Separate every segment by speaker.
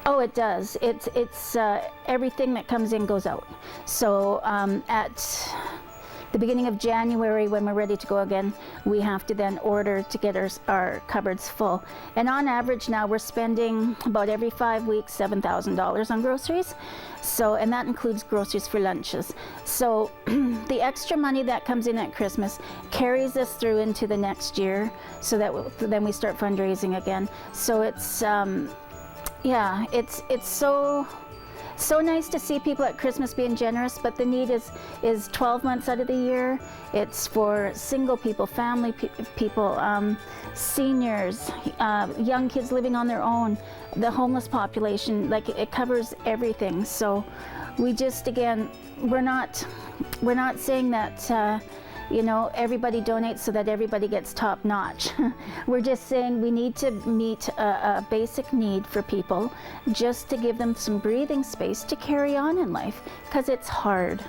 Speaker 1: Oh, it does. It's everything that comes in goes out. So at the beginning of January, when we're ready to go again, we have to then order to get our cupboards full. And on average now we're spending about every 5 weeks $7,000 on groceries. So, and that includes groceries for lunches. So the extra money that comes in at Christmas carries us through into the next year, so that then we start fundraising again. So it's yeah, it's so nice to see people at Christmas being generous, but the need is 12 months out of the year. It's for single people, family people, seniors, young kids living on their own, the homeless population. Like, it covers everything. So we just, again, we're not saying that you know, everybody donates so that everybody gets top notch. We're just saying we need to meet a basic need for people, just to give them some breathing space to carry on in life, because it's hard.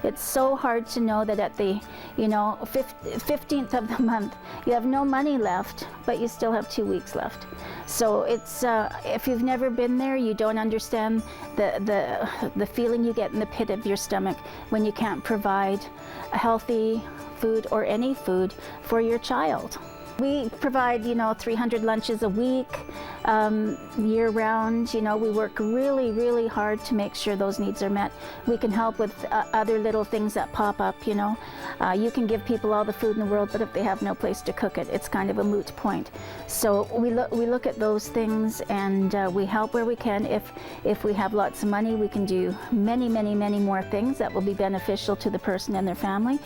Speaker 1: It's so hard to know that at the, you know, 15th of the month, you have no money left, but you still have 2 weeks left. So it's, if you've never been there, you don't understand the feeling you get in the pit of your stomach when you can't provide a healthy food or any food for your child. We provide, you know, 300 lunches a week, year round. You know, we work really, really hard to make sure those needs are met. We can help with other little things that pop up, you know. You can give people all the food in the world, but if they have no place to cook it, it's kind of a moot point. So we look at those things, and we help where we can. If we have lots of money, we can do many, many, many more things that will be beneficial to the person and their family.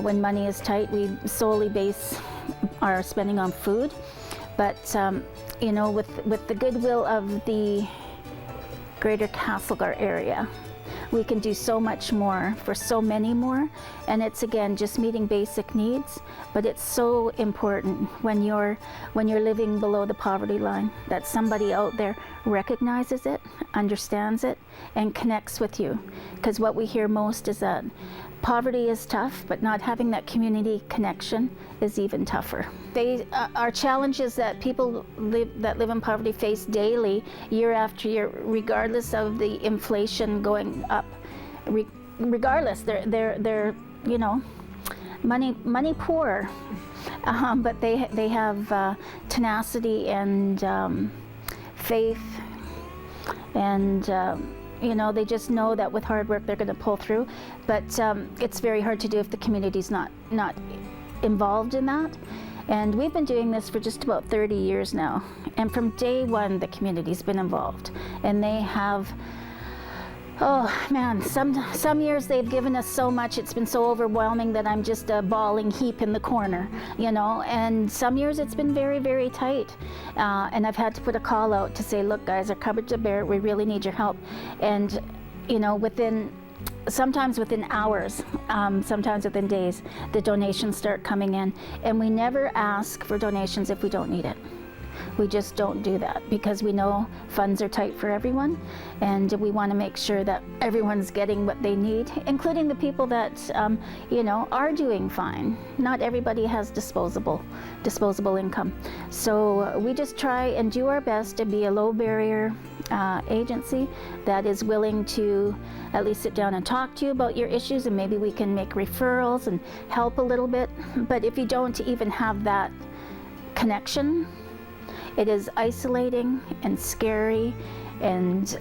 Speaker 1: When money is tight, we solely base our spending on food. But you know, with the goodwill of the greater Castlegar area, we can do so much more for so many more. And it's, again, just meeting basic needs, but it's so important when you're living below the poverty line, that somebody out there recognizes it, understands it, and connects with you. Because what we hear most is that poverty is tough, but not having that community connection is even tougher. They are challenges that people that live in poverty face daily, year after year, regardless of the inflation going up. Regardless, they're you know, money poor, but they have tenacity and faith, and you know, they just know that with hard work they're going to pull through. But it's very hard to do if the community's not involved in that. And we've been doing this for just about 30 years now. And from day one, the community's been involved. And they have, oh man, some years they've given us so much, it's been so overwhelming that I'm just a bawling heap in the corner, you know. And some years it's been very, very tight. And I've had to put a call out to say, look guys, our cupboards are bare, we really need your help. And, you know, sometimes within hours, sometimes within days, the donations start coming in. And we never ask for donations if we don't need it. We just don't do that, because we know funds are tight for everyone, and we want to make sure that everyone's getting what they need, including the people that you know, are doing fine. Not everybody has disposable income. So we just try and do our best to be a low barrier agency that is willing to at least sit down and talk to you about your issues, and maybe we can make referrals and help a little bit. But if you don't even have that connection, it is isolating and scary and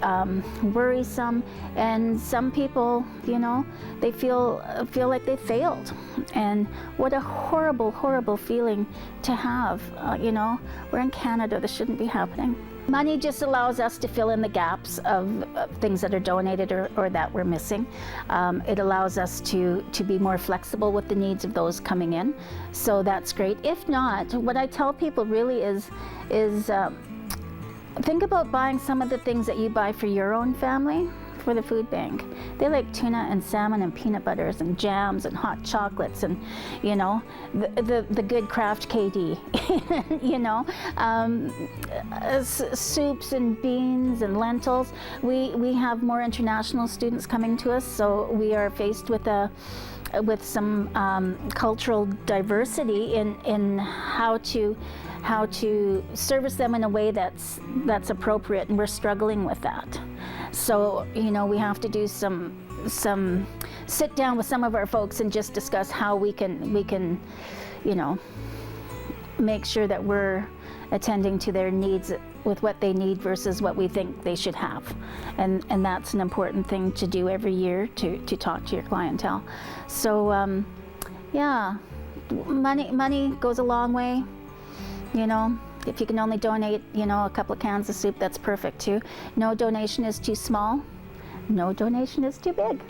Speaker 1: worrisome, and some people, you know, they feel like they failed. And what a horrible, horrible feeling to have. You know, we're in Canada, this shouldn't be happening. Money just allows us to fill in the gaps of things that are donated or that we're missing. It allows us to be more flexible with the needs of those coming in. So that's great. If not, what I tell people really is think about buying some of the things that you buy for your own family for the food bank. They like tuna and salmon and peanut butters and jams and hot chocolates and, you know, the good craft KD, you know, soups and beans and lentils. We have more international students coming to us, so we are faced with a with some cultural diversity in how to service them in a way that's appropriate, and we're struggling with that. So we have to do some sit down with some of our folks and just discuss how we can make sure that we're attending to their needs with what they need versus what we think they should have. And that's an important thing to do every year, to talk to your clientele. So yeah, money goes a long way. If you can only donate a couple of cans of soup, that's perfect too. No donation is too small, no donation is too big.